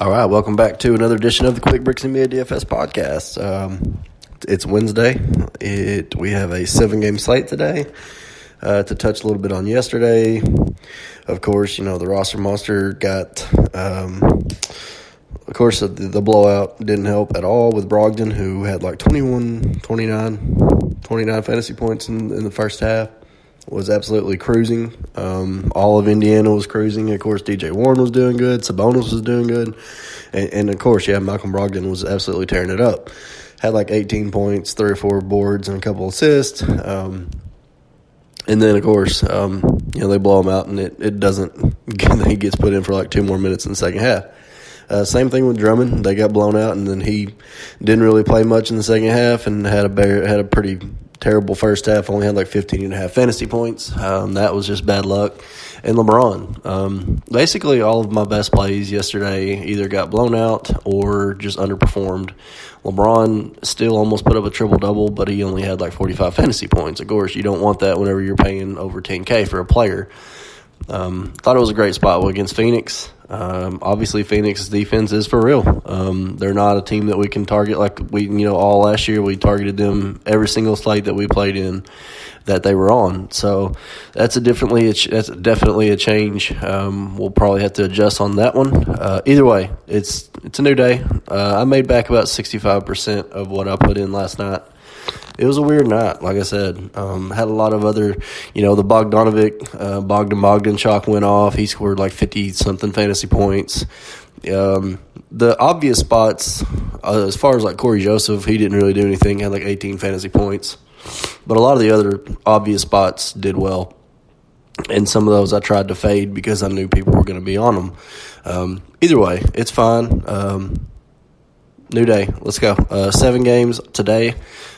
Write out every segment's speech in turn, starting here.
All right, welcome back to another edition of the Quick Bricks NBA DFS podcast. It's Wednesday. We have a 7-game slate today. To touch a little bit on yesterday, of course, the roster monster got, of course, the blowout didn't help at all with Brogdon, who had like 29 fantasy points in the first half. Was absolutely cruising. All of Indiana was cruising. Of course, DJ Warren was doing good. Sabonis was doing good. And of course, Malcolm Brogdon was absolutely tearing it up. Had like 18 points, 3 or 4 boards, and a couple assists. And then, of course, they blow him out, and it doesn't – he gets put in for like 2 more minutes in the second half. Same thing with Drummond. They got blown out, and then he didn't really play much in the second half and had a pretty terrible first half. Only had like 15 and a half fantasy points. That was just bad luck. And LeBron. Basically all of my best plays yesterday either got blown out or just underperformed. LeBron still almost put up a triple-double, but he only had like 45 fantasy points. Of course, you don't want that whenever you're paying over $10K for a player. Thought it was a great spot against Phoenix. Obviously, Phoenix's defense is for real. They're not a team that we can target like we, all last year. We targeted them every single slate that we played in that they were on. So that's definitely a change. We'll probably have to adjust on that one. Either way, it's a new day. I made back about 65% of what I put in last night. It was a weird night, like I said. Had a lot of other, the Bogdan chalk went off. He scored like 50-something fantasy points. The obvious spots, as far as like Corey Joseph, he didn't really do anything. Had like 18 fantasy points. But a lot of the other obvious spots did well. And some of those I tried to fade because I knew people were going to be on them. Either way, it's fine. New day. Let's go. 7 games today.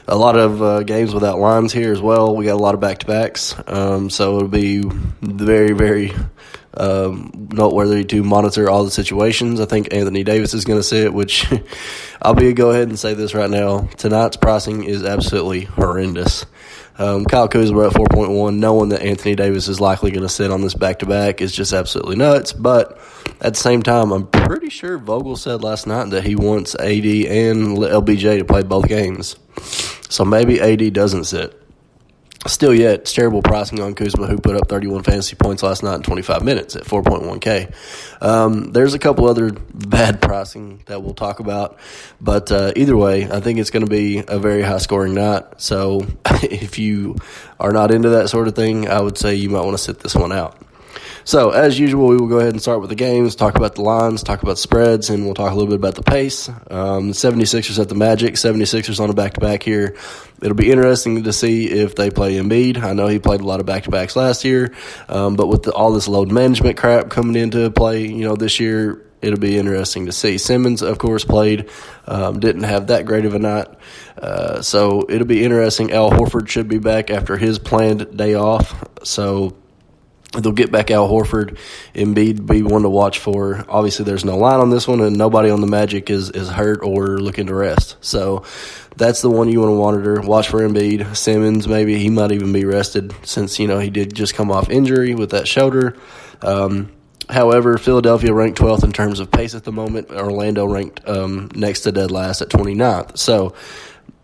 A lot of games without lines here as well. We got a lot of back-to-backs. So it'll be very, very noteworthy to monitor all the situations. I think Anthony Davis is going to sit, which I'll go ahead and say this right now. Tonight's pricing is absolutely horrendous. Kyle Kuzma at 4.1, knowing that Anthony Davis is likely going to sit on this back-to-back is just absolutely nuts. But at the same time, I'm pretty sure Vogel said last night that he wants AD and LBJ to play both games. So maybe AD doesn't sit. Still yet, it's terrible pricing on Kuzma, who put up 31 fantasy points last night in 25 minutes at 4.1K. There's a couple other bad pricing that we'll talk about. But either way, I think it's going to be a very high-scoring night. So if you are not into that sort of thing, I would say you might want to sit this one out. So, as usual, we will go ahead and start with the games, talk about the lines, talk about spreads, and we'll talk a little bit about the pace. 76ers at the Magic, 76ers on a back-to-back here. It'll be interesting to see if they play Embiid. I know he played a lot of back-to-backs last year, but with all this load management crap coming into play, this year, it'll be interesting to see. Simmons, of course, played, didn't have that great of a night. So, it'll be interesting. Al Horford should be back after his planned day off. So, they'll get back Al Horford. Embiid be one to watch for. Obviously, there's no line on this one, and nobody on the Magic is hurt or looking to rest. So that's the one you want to monitor. Watch for Embiid. Simmons, maybe he might even be rested since, he did just come off injury with that shoulder. However, Philadelphia ranked 12th in terms of pace at the moment. Orlando ranked next to dead last at 29th. So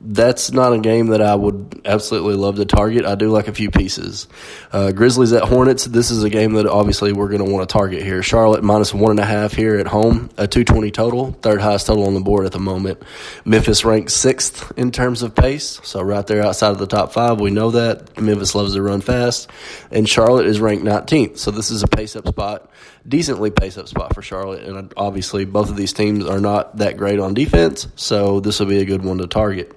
that's not a game that I would absolutely love to target. I do like a few pieces. Grizzlies at Hornets. This is a game that obviously we're going to want to target here. Charlotte minus 1.5 here at home. A 220 total. Third highest total on the board at the moment. Memphis ranked 6th in terms of pace. So right there outside of the top 5. We know that. Memphis loves to run fast. And Charlotte is ranked 19th. So this is a pace-up spot. Decently pace-up spot for Charlotte. And obviously both of these teams are not that great on defense. So this will be a good one to target.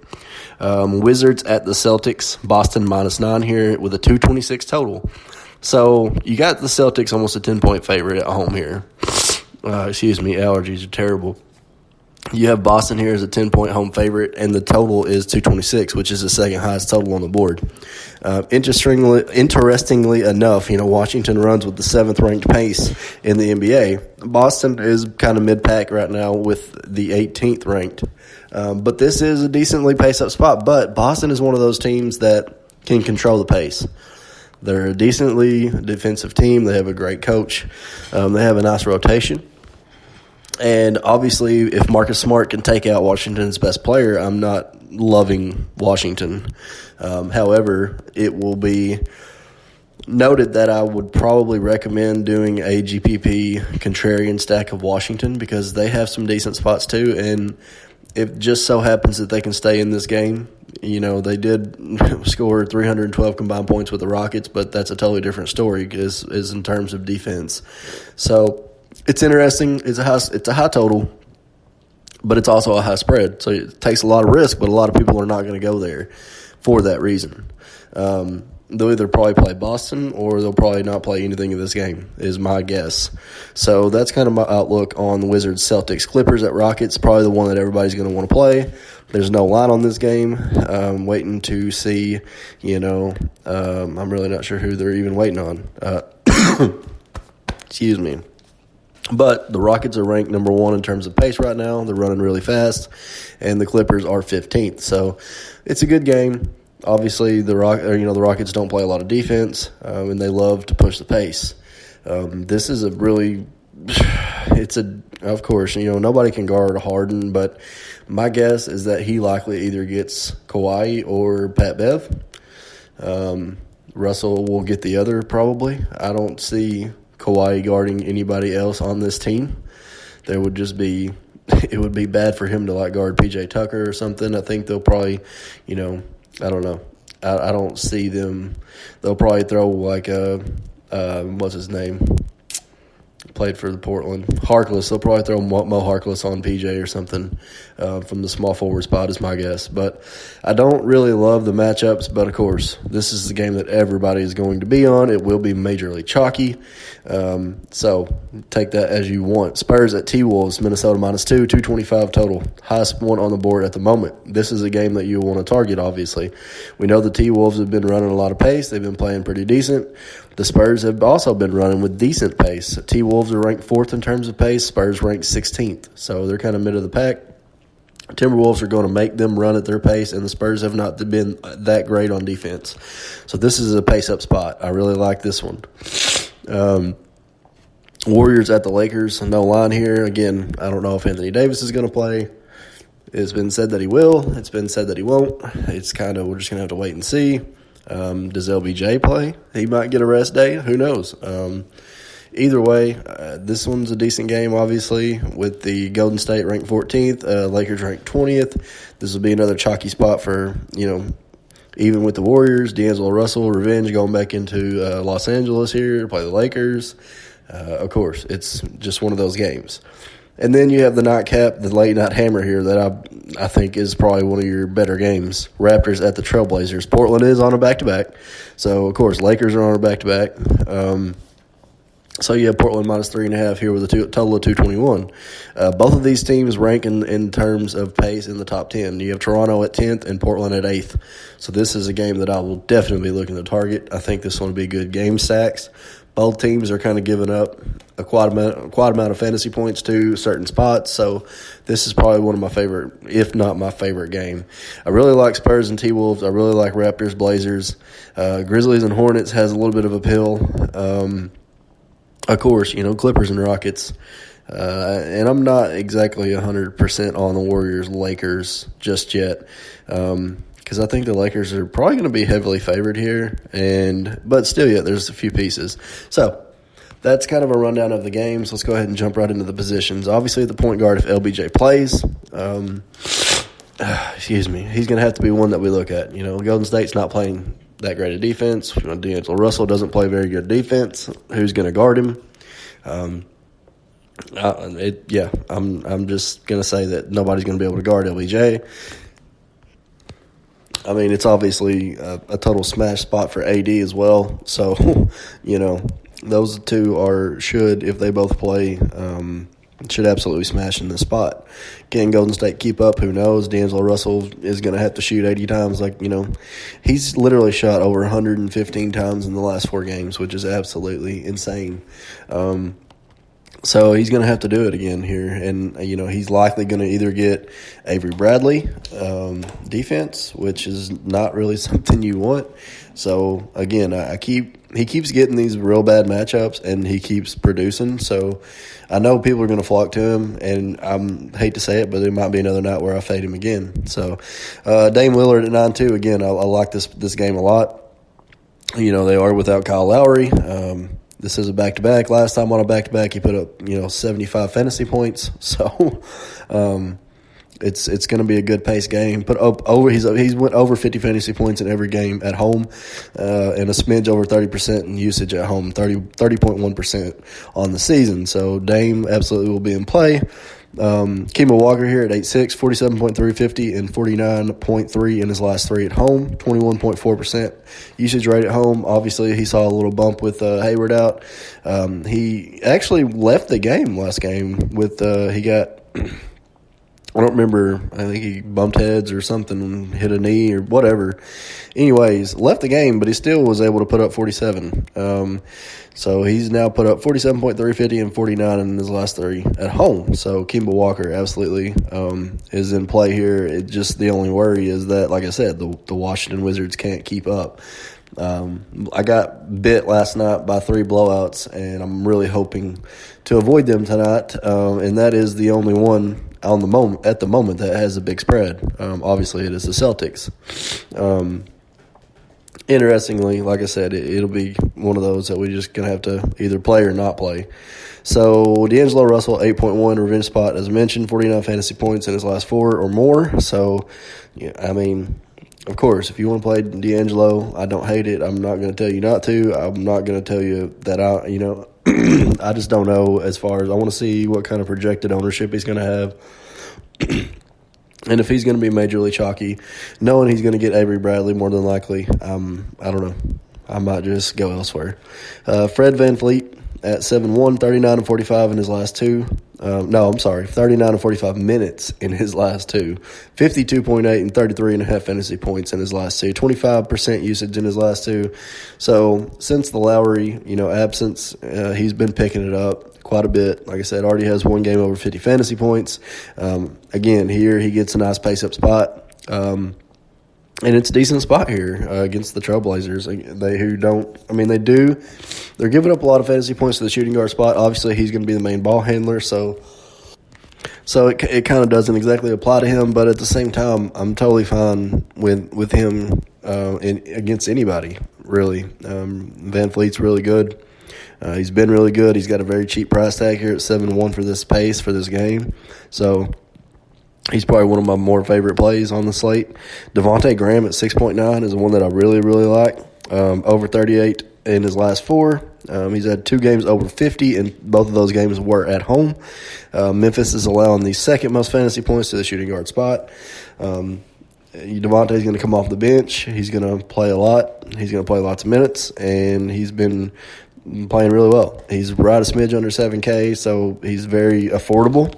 Wizards at the Celtics, Boston minus 9 here with a 226 total. So you got the Celtics almost a 10-point favorite at home here. Allergies are terrible. You have Boston here as a 10-point home favorite, and the total is 226, which is the second highest total on the board. Interestingly enough, Washington runs with the 7th-ranked pace in the NBA. Boston is kind of mid-pack right now with the 18th ranked. But this is a decently pace-up spot. But Boston is one of those teams that can control the pace. They're a decently defensive team. They have a great coach. They have a nice rotation. And obviously, if Marcus Smart can take out Washington's best player, I'm not loving Washington. However, it will be noted that I would probably recommend doing a GPP contrarian stack of Washington because they have some decent spots too. And it just so happens that they can stay in this game. They did score 312 combined points with the Rockets, but that's a totally different story is in terms of defense. So it's interesting. It's a high total, but it's also a high spread. So it takes a lot of risk, but a lot of people are not going to go there for that reason. They'll either probably play Boston or they'll probably not play anything in this game, is my guess. So that's kind of my outlook on the Wizards, Celtics, Clippers at Rockets. Probably the one that everybody's going to want to play. There's no line on this game. Waiting to see, I'm really not sure who they're even waiting on. Excuse me. But the Rockets are ranked number 1 in terms of pace right now. They're running really fast, and the Clippers are 15th. So it's a good game. Obviously, the Rockets don't play a lot of defense, and they love to push the pace. This is of course, nobody can guard Harden, but my guess is that he likely either gets Kawhi or Pat Bev. Russell will get the other probably. I don't see Kawhi guarding anybody else on this team. It would be bad for him to guard PJ Tucker or something. I think they'll probably, I don't know. I don't see them. They'll probably throw what's his name? Played for the Portland. Harkless. They'll probably throw Mo Harkless on PJ or something from the small forward spot is my guess. But I don't really love the matchups. But, of course, this is the game that everybody is going to be on. It will be majorly chalky. So take that as you want. Spurs at T-Wolves, Minnesota -2, 225 total. Highest one on the board at the moment. This is a game that you want to target, obviously. We know the T-Wolves have been running a lot of pace. They've been playing pretty decent. The Spurs have also been running with decent pace. T-Wolves are ranked 4th in terms of pace. Spurs ranked 16th. So they're kind of mid of the pack. Timberwolves are going to make them run at their pace, and the Spurs have not been that great on defense. So this is a pace-up spot. I really like this one. Warriors at the Lakers. No line here. Again, I don't know if Anthony Davis is going to play. It's been said that he will. It's been said that he won't. We're just going to have to wait and see. Does LBJ play? He might get a rest day. Who knows? Either way, this one's a decent game, obviously, with the Golden State ranked 14th, Lakers ranked 20th. This will be another chalky spot for, even with the Warriors, D'Angelo Russell, revenge going back into Los Angeles here to play the Lakers. Of course, it's just one of those games. And then you have the nightcap, the late-night hammer here that I think is probably one of your better games. Raptors at the Trailblazers. Portland is on a back-to-back. So, of course, Lakers are on a back-to-back. So you have Portland -3.5 here with a total of 221. Both of these teams rank in terms of pace in the top 10. You have Toronto at 10th and Portland at 8th. So this is a game that I will definitely be looking to target. I think this one will be good game stacks. Both teams are kind of giving up a quite amount of fantasy points to certain spots. So this is probably one of my favorite, if not my favorite game. I really like Spurs and T-Wolves. I really like Raptors, Blazers. Grizzlies and Hornets has a little bit of appeal. Of course, Clippers and Rockets. And I'm not exactly 100% on the Warriors, Lakers just yet. Because I think the Lakers are probably going to be heavily favored here. But still, there's a few pieces. So that's kind of a rundown of the games. Let's go ahead and jump right into the positions. Obviously, the point guard, if LBJ plays, he's going to have to be one that we look at. Golden State's not playing that great a defense. D'Angelo Russell doesn't play very good defense. Who's going to guard him? I'm just going to say that nobody's going to be able to guard LBJ. I mean, it's obviously a total smash spot for AD as well. So, those two should, if they both play, should absolutely smash in this spot. Can Golden State keep up? Who knows? D'Angelo Russell is going to have to shoot 80 times. He's literally shot over 115 times in the last 4 games, which is absolutely insane. So he's going to have to do it again here. And, he's likely going to either get Avery Bradley defense, which is not really something you want. So, again, he keeps getting these real bad matchups, and he keeps producing. So I know people are going to flock to him, and I hate to say it, but there might be another night where I fade him again. So Dame Lillard at 9-2, again, I like this game a lot. They are without Kyle Lowry. This is a back-to-back. Last time on a back-to-back, he put up 75 fantasy points. So it's going to be a good pace game. He's went over 50 fantasy points in every game at home, and a smidge over 30% in usage at home, 30.1% on the season. So Dame absolutely will be in play. Kemba Walker here at 8'6", 47.3, 50, and 49.3 in his last three at home, 21.4% usage rate at home. Obviously, he saw a little bump with Hayward out. He actually left the game last game with he got I don't remember. I think he bumped heads or something, hit a knee or whatever. Anyways, left the game, but he still was able to put up 47. So he's now put up 47.3, 50, and 49 in his last three at home. So Kemba Walker absolutely is in play here. The only worry is that, like I said, the Washington Wizards can't keep up. I got bit last night by 3 blowouts, and I'm really hoping to avoid them tonight. And that is the only one at the moment that has a big spread. Obviously, it is the Celtics. Interestingly, like I said, it'll be one of those that we're just going to have to either play or not play. So, D'Angelo Russell, 8.1 revenge spot, as mentioned, 49 fantasy points in his last 4 or more. So, of course, if you want to play D'Angelo, I don't hate it. I'm not going to tell you not to. I'm not going to tell you that I just don't know as far as I want to see what kind of projected ownership he's going to have. And if he's going to be majorly chalky, knowing he's going to get Avery Bradley more than likely, I don't know. I might just go elsewhere. Fred VanVleet at 7-1, 39 and 45 in his last 2. 39 and 45 minutes in his last 2. 52.8 and 33.5 fantasy points in his last 2. 25% usage in his last 2. So since the Lowry, absence, he's been picking it up quite a bit. Like I said, already has one game over 50 fantasy points. Again, here he gets a nice pace-up spot. And it's a decent spot here against the Trailblazers. They're giving up a lot of fantasy points to the shooting guard spot. Obviously, he's going to be the main ball handler, so it kind of doesn't exactly apply to him. But at the same time, I'm totally fine with him against anybody, really. VanVleet's really good. He's been really good. He's got a very cheap price tag here at 7-1 for this pace for this game. So he's probably one of my more favorite plays on the slate. Devontae Graham at 6.9 is the one that I really, really like. Over 38 in his last 4. He's had 2 games over 50, and both of those games were at home. Memphis is allowing the second most fantasy points to the shooting guard spot. Devontae's going to come off the bench. He's going to play a lot. He's going to play lots of minutes, and he's been playing really well. He's right a smidge under 7K, so he's very affordable.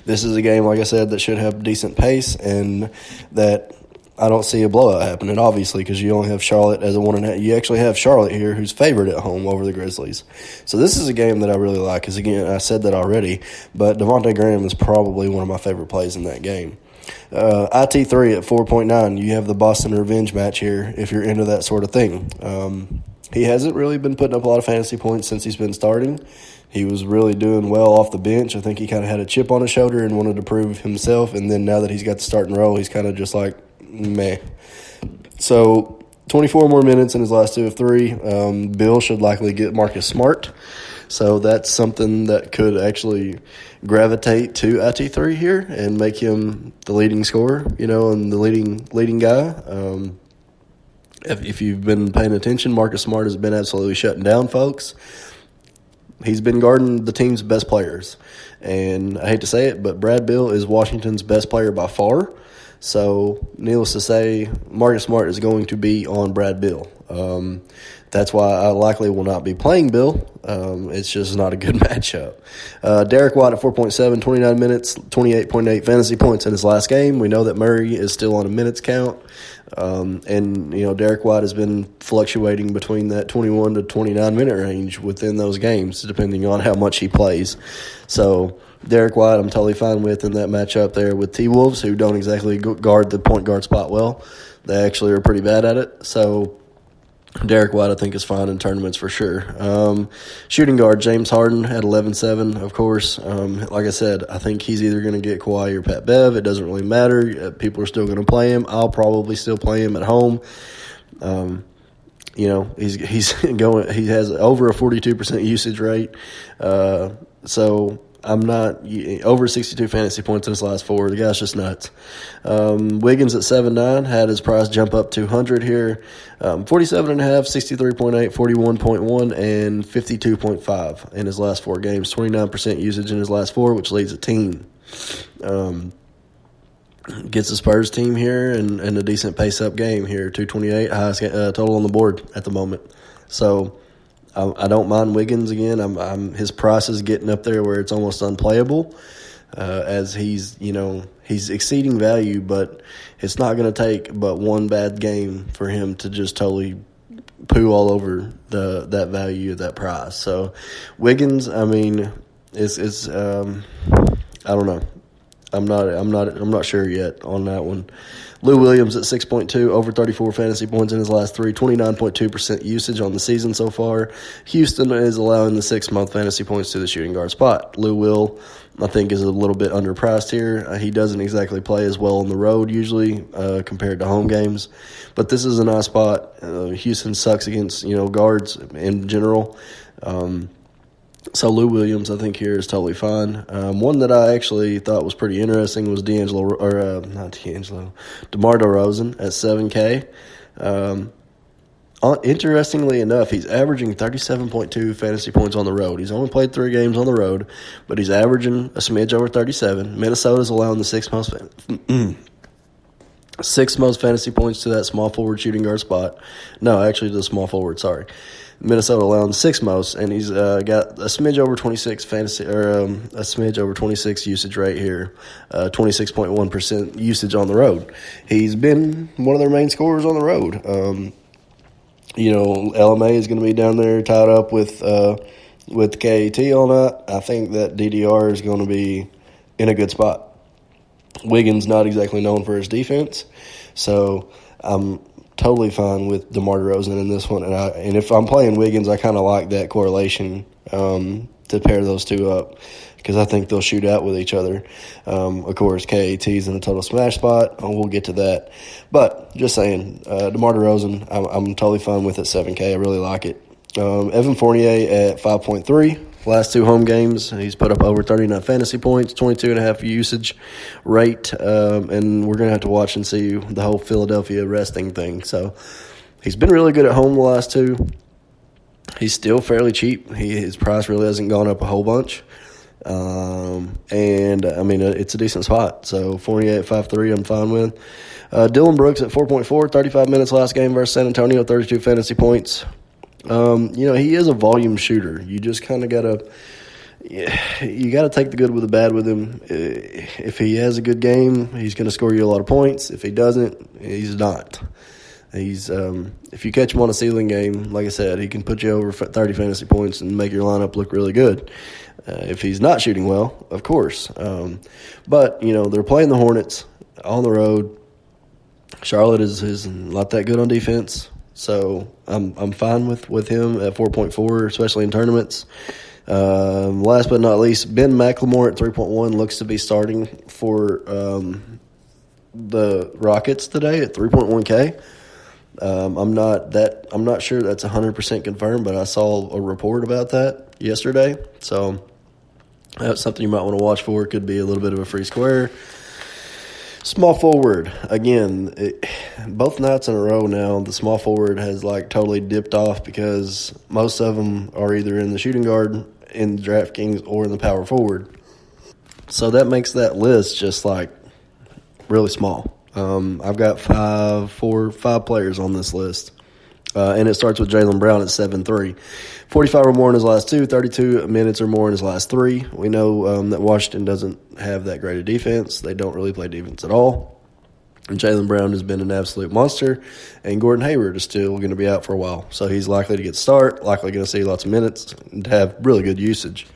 This is a game, like I said, that should have decent pace, and that I don't see a blowout happening, obviously, because you only have Charlotte as a 1.5. You actually have Charlotte here, who's favored at home over the Grizzlies. So this is a game that I really like, because, again, I said that already, but Devontae Graham is probably one of my favorite plays in that game. IT3 at 4.9, you have the Boston revenge match here, if you're into that sort of thing. He hasn't really been putting up a lot of fantasy points since he's been starting. He was really doing well off the bench. I think he kind of had a chip on his shoulder and wanted to prove himself. And then now that he's got the starting role, he's kind of just like, meh. So 24 more minutes in his last 2 of 3. Bill should likely get Marcus Smart. So that's something that could actually gravitate to IT3 here and make him the leading scorer, and the leading guy. If you've been paying attention, Marcus Smart has been absolutely shutting down folks. He's been guarding the team's best players. And I hate to say it, but Brad Beal is Washington's best player by far. So, needless to say, Marcus Smart is going to be on Brad Beal. That's why I likely will not be playing Bill. It's just not a good matchup. Derek White at 4.7, 29 minutes, 28.8 fantasy points in his last game. We know that Murray is still on a minutes count. And, Derek White has been fluctuating between that 21 to 29 minute range within those games, depending on how much he plays. So, Derek White, I'm totally fine with in that matchup there with T-Wolves, who don't exactly guard the point guard spot well. They actually are pretty bad at it. So, Derek White, I think, is fine in tournaments for sure. Shooting guard, James Harden at 11-7, of course. Like I said, I think he's either going to get Kawhi or Pat Bev. It doesn't really matter. People are still going to play him. I'll probably still play him at home. He's going. He has over a 42% usage rate. So I'm not over 62 fantasy points in his last 4. The guy's just nuts. Wiggins at 7.9 had his price jump up 200 here. 47.5, 63.8, 41.1, and 52.5 in his last 4 games. 29% usage in his last 4, which leads a team. Gets the Spurs team here and a decent pace-up game here. 228, highest total on the board at the moment. So I don't mind Wiggins again. His price is getting up there where it's almost unplayable, as he's exceeding value, but it's not going to take but one bad game for him to just totally poo all over that value of that price. So Wiggins, it's I don't know. I'm not sure yet on that one. Lou Williams at 6.2, over 34 fantasy points in his last 3, 29.2% usage on the season so far. Houston is allowing the 6-month fantasy points to the shooting guard spot. Lou Will, I think, is a little bit underpriced here. He doesn't exactly play as well on the road usually compared to home games. But this is a nice spot. Houston sucks against guards in general. So Lou Williams, I think, here is totally fine. One that I actually thought was pretty interesting was DeMar DeRozan at 7K. Interestingly enough, he's averaging 37.2 fantasy points on the road. He's only played 3 games on the road, but he's averaging a smidge over 37. Minnesota's allowing the sixth most fantasy points to that small forward shooting guard spot. No, actually, the small forward. Sorry. Minnesota allowing the 6th most, and he's got a smidge over 26 fantasy, or a smidge over 26 usage rate here, 26.1% usage on the road. He's been one of their main scorers on the road. LMA is going to be down there tied up with KAT all night. I think that DDR is going to be in a good spot. Wiggins not exactly known for his defense, so I'm totally fine with DeMar DeRozan in this one. And if I'm playing Wiggins, I kind of like that correlation to pair those two up because I think they'll shoot out with each other. Of course, KAT's in a total smash spot. We'll get to that. But just saying, DeMar DeRozan, I'm totally fine with at 7K. I really like it. Evan Fournier at 5.3. Last 2 home games, he's put up over 39 fantasy points, 22.5 usage rate, and we're going to have to watch and see the whole Philadelphia resting thing. So he's been really good at home the last 2. He's still fairly cheap. His price really hasn't gone up a whole bunch. It's a decent spot. So Fournier at 5.3 I'm fine with. Dylan Brooks at 4.4, 35 minutes last game versus San Antonio, 32 fantasy points. He is a volume shooter. You just kind of got to take the good with the bad with him. If he has a good game, he's going to score you a lot of points. If he doesn't, he's not. He's if you catch him on a ceiling game, like I said, he can put you over 30 fantasy points and make your lineup look really good. If he's not shooting well, of course. But they're playing the Hornets on the road. Charlotte is not that good on defense. So I'm fine with him at 4.4, especially in tournaments. Last but not least, Ben McLemore at 3.1 looks to be starting for the Rockets today at 3.1K. I'm not sure that's 100% confirmed, but I saw a report about that yesterday. So that's something you might want to watch for. It could be a little bit of a free square. Small forward, again, both nights in a row now, the small forward has totally dipped off because most of them are either in the shooting guard, in DraftKings, or in the power forward. So that makes that list just really small. I've got five players on this list. And it starts with Jaylen Brown at 7-3. 45 or more in his last two, 32 minutes or more in his last three. We know that Washington doesn't have that great a defense. They don't really play defense at all. And Jaylen Brown has been an absolute monster. And Gordon Hayward is still going to be out for a while. So he's likely to get start, likely going to see lots of minutes, and have really good usage.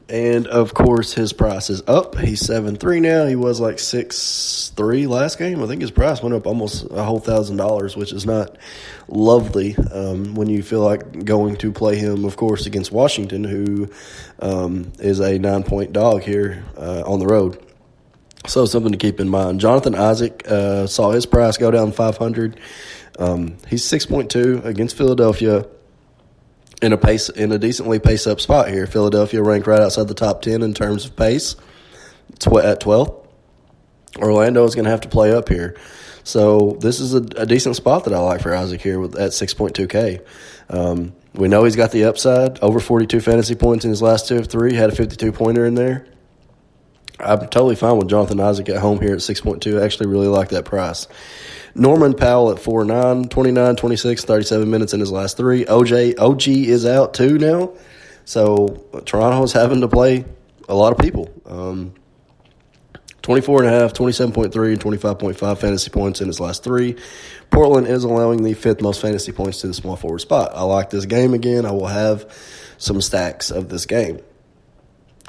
And, of course, his price is up. He's 7-3 now. He was like 6-3 last game. I think his price went up almost a whole $1,000, which is not lovely when you feel like going to play him, of course, against Washington, who is a 9-point dog here on the road. So something to keep in mind. Jonathan Isaac saw his price go down 500. He's 6.2 against Philadelphia. In a decently pace-up spot here. Philadelphia ranked right outside the top 10 in terms of pace at 12th. Orlando is going to have to play up here. So this is a decent spot that I like for Isaac here at 6.2K. We know he's got the upside, over 42 fantasy points in his last 2 of 3, had a 52-pointer in there. I'm totally fine with Jonathan Isaac at home here at 6.2. I actually really like that price. Norman Powell at 4-9, 29, 26, 37 minutes in his last 3. OG is out too now. So Toronto is having to play a lot of people. 24.5, 27.3, and 25.5 fantasy points in his last 3. Portland is allowing the 5th most fantasy points to the small forward spot. I like this game again. I will have some stacks of this game.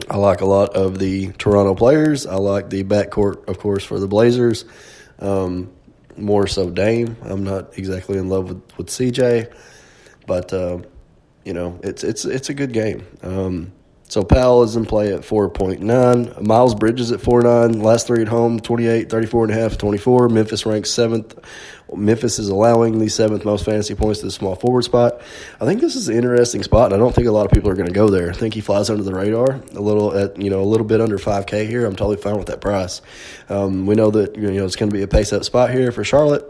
I like a lot of the Toronto players. I like the backcourt, of course, for the Blazers. More so Dame. I'm not exactly in love with CJ, but it's a good game. So Powell is in play at 4.9. Miles Bridges at 4.9. Last 3 at home, 28, 34.5, 24. Memphis ranks 7th. Memphis is allowing the 7th most fantasy points to the small forward spot. I think this is an interesting spot, and I don't think a lot of people are going to go there. I think he flies under the radar a little bit under 5K here. I'm totally fine with that price. We know that it's going to be a pace up spot here for Charlotte,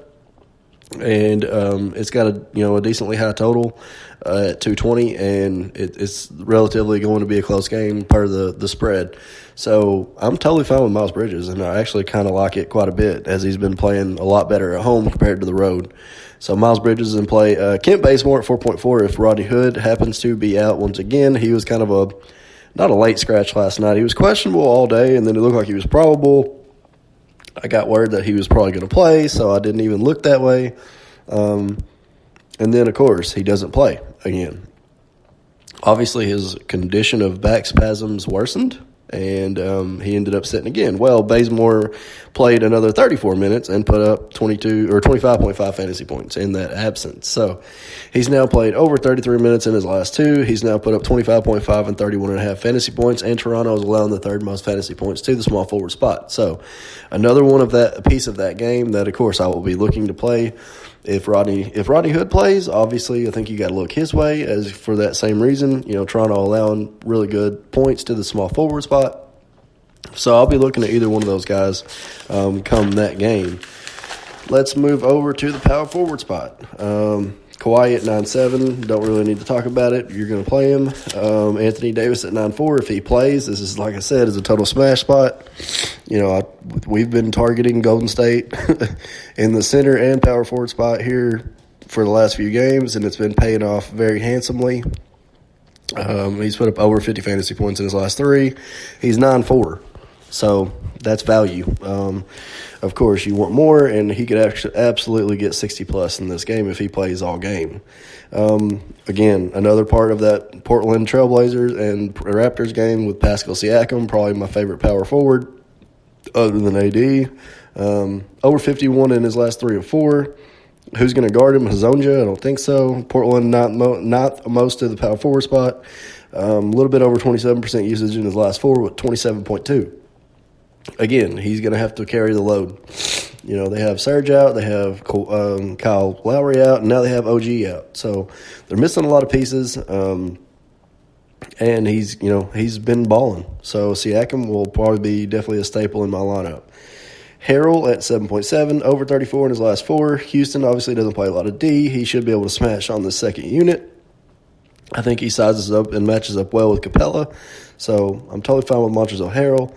and it's got a decently high total at 220, and it's relatively going to be a close game per the spread. So I'm totally fine with Miles Bridges, and I actually kind of like it quite a bit as he's been playing a lot better at home compared to the road. So Miles Bridges is in play. Kent Bazemore at 4.4 if Rodney Hood happens to be out once again. He was kind of not a late scratch last night. He was questionable all day, and then it looked like he was probable. I got word that he was probably going to play, so I didn't even look that way. And then, of course, he doesn't play again. Obviously, his condition of back spasms worsened, and he ended up sitting again. Well, Bazemore played another 34 minutes and put up 22 or 25.5 fantasy points in that absence. So he's now played over 33 minutes in his last 2. He's now put up 25.5 and 31.5 fantasy points, and Toronto is allowing the 3rd most fantasy points to the small forward spot. So another a piece of that game that, of course, I will be looking to play. If Rodney Hood plays, obviously I think you got to look his way as for that same reason. Toronto allowing really good points to the small forward spot. So I'll be looking at either one of those guys come that game. Let's move over to the power forward spot. Kawhi at 9.7, don't really need to talk about it. You're going to play him. Anthony Davis at 9.4 if he plays. This is, like I said, is a total smash spot. We've been targeting Golden State in the center and power forward spot here for the last few games, and it's been paying off very handsomely. He's put up over 50 fantasy points in his last 3. He's 9.4, so that's value. Of course, you want more, and he could actually absolutely get 60-plus in this game if he plays all game. Again, another part of that Portland Trailblazers and Raptors game with Pascal Siakam, probably my favorite power forward other than AD. Over 51 in his last 3 of 4. Who's going to guard him? Hazonja? I don't think so. Portland not most of the power forward spot. A little bit over 27% usage in his last 4 with 27.2. Again, he's going to have to carry the load. They have Serge out, they have Kyle Lowry out, and now they have OG out. So they're missing a lot of pieces, and he's been balling. So Siakam will probably be definitely a staple in my lineup. Harrell at 7.7, over 34 in his last 4. Houston obviously doesn't play a lot of D. He should be able to smash on the second unit. I think he sizes up and matches up well with Capella. So I'm totally fine with Montrezl Harrell.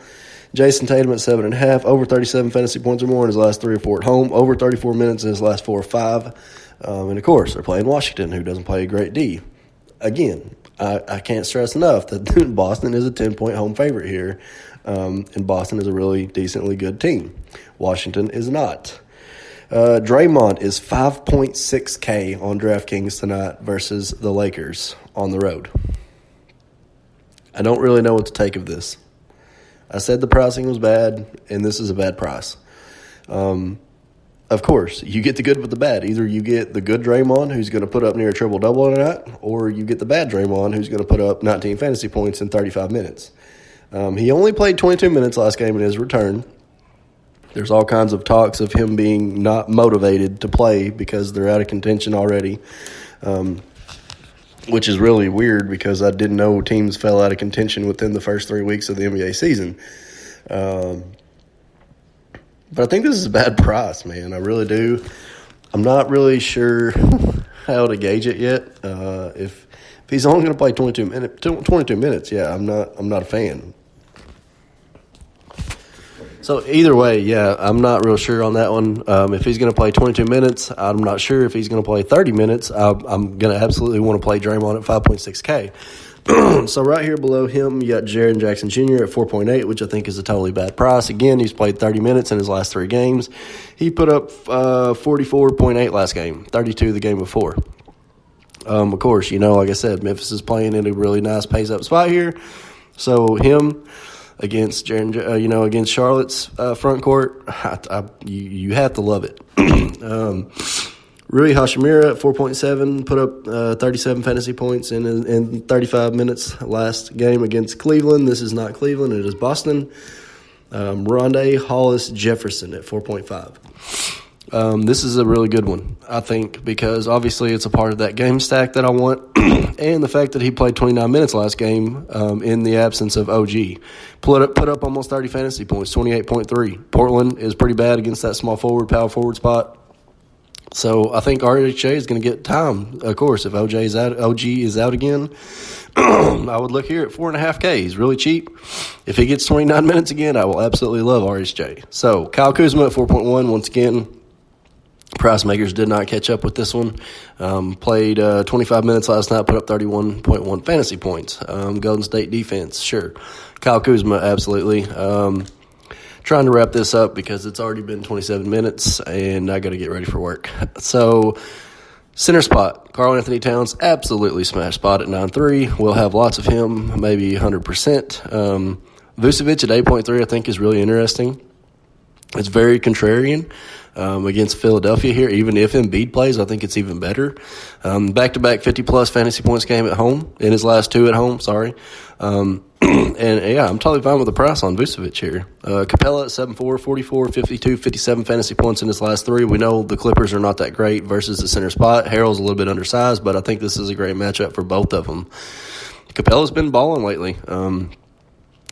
Jason Tatum at 7.5, over 37 fantasy points or more in his last 3 or 4 at home, over 34 minutes in his last 4 or 5. And, of course, they're playing Washington, who doesn't play a great D. Again, I can't stress enough that Boston is a 10-point home favorite here, and Boston is a really decently good team. Washington is not. Draymond is 5.6K on DraftKings tonight versus the Lakers on the road. I don't really know what to take of this. I said the pricing was bad, and this is a bad price. Of course, you get the good with the bad. Either you get the good Draymond, who's going to put up near a triple-double tonight, or you get the bad Draymond, who's going to put up 19 fantasy points in 35 minutes. He only played 22 minutes last game in his return. There's all kinds of talks of him being not motivated to play because they're out of contention already, which is really weird because I didn't know teams fell out of contention within the first 3 weeks of the NBA season. But I think this is a bad price, man. I really do. I'm not really sure how to gauge it yet. If he's only going to play 22 minutes, yeah, I'm not a fan. So either way, yeah, I'm not real sure on that one. If he's going to play 22 minutes, I'm not sure if he's going to play 30 minutes. I'm going to absolutely want to play Draymond at 5.6K. So right here below him, you got Jaren Jackson Jr. at 4.8, which I think is a totally bad price. Again, he's played 30 minutes in his last 3 games. He put up 44.8 last game, 32 the game before. Of course, like I said, Memphis is playing in a really nice pace-up spot here. So him against against Charlotte's front court, you have to love it. Rui Hachimura at 4.7 put up 37 fantasy points in 35 minutes last game against Cleveland. This is not Cleveland, it is Boston. Rondé Hollis Jefferson at 4.5. This is a really good one, I think, because obviously it's a part of that game stack that I want, and the fact that he played 29 minutes last game in the absence of OG. Put up almost 30 fantasy points, 28.3. Portland is pretty bad against that small forward, power forward spot. So I think RHA is going to get time. Of course, if OG is out again, I would look here at 4.5K. He's really cheap. If he gets 29 minutes again, I will absolutely love RHJ. So Kyle Kuzma at 4.1. Once again, price makers did not catch up with this one. Played 25 minutes last night, put up 31.1 fantasy points. Golden State defense, sure. Kyle Kuzma, absolutely. Trying to wrap this up because it's already been 27 minutes and I got to get ready for work. So, center spot, Karl Anthony Towns, absolutely smash spot at 9.3. We'll have lots of him, maybe 100%. Vucevic at 8.3 I think is really interesting. It's very contrarian against Philadelphia here. Even if Embiid plays, I think it's even better. Back-to-back 50-plus fantasy points game at home, in his last 2 at home, sorry. And, yeah, I'm totally fine with the price on Vucevic here. Capella at 7.4, 44, 52, 57 fantasy points in his last 3. We know the Clippers are not that great versus the center spot. Harrell's a little bit undersized, but I think this is a great matchup for both of them. Capella's been balling lately.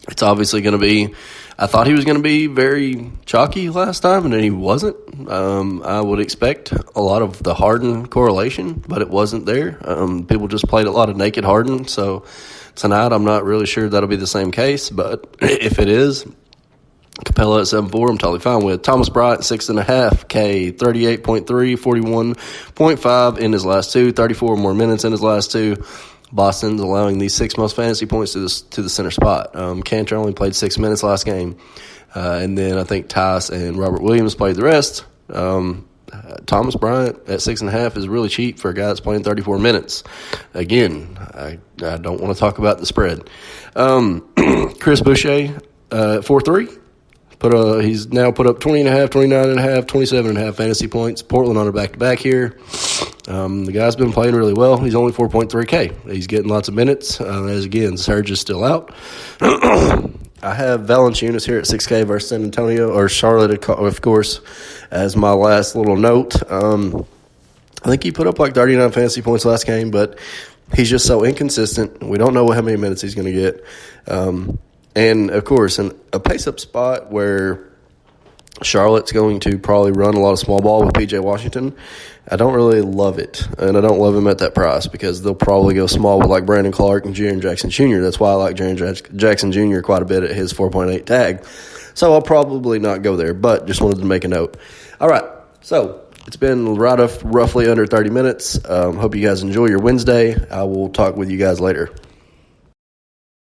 It's obviously going to be – I thought he was going to be very chalky last time, and then he wasn't. I would expect a lot of the Harden correlation, but it wasn't there. People just played a lot of naked Harden, so tonight I'm not really sure that'll be the same case, but if it is, Capella at 7.4 I'm totally fine with. Thomas Bryant, 6.5K, 38.3, 41.5 in his last 2, 34 more minutes in his last 2. Boston's allowing these 6 most fantasy points to the center spot. Cantor only played 6 minutes last game. And then I think Tice and Robert Williams played the rest. Thomas Bryant at 6.5 is really cheap for a guy that's playing 34 minutes. Again, I don't want to talk about the spread. Chris Boucher at 4.3. He's now put up 20.5, 29.5, 27.5 fantasy points. Portland on a back-to-back here. The guy's been playing really well. He's only 4.3K. He's getting lots of minutes. As again, Serge is still out. I have Valanciunas here at 6K versus San Antonio, or Charlotte, of course, as my last little note. I think he put up like 39 fantasy points last game, but he's just so inconsistent. We don't know how many minutes he's going to get. And, of course, in a pace-up spot where Charlotte's going to probably run a lot of small ball with P.J. Washington, I don't really love it. And I don't love him at that price because they'll probably go small with like Brandon Clark and Jaren Jackson Jr. That's why I like Jaren Jackson Jr. quite a bit at his 4.8 tag. So I'll probably not go there, but just wanted to make a note. All right, so It's been roughly under 30 minutes. Hope you guys enjoy your Wednesday. I will talk with you guys later.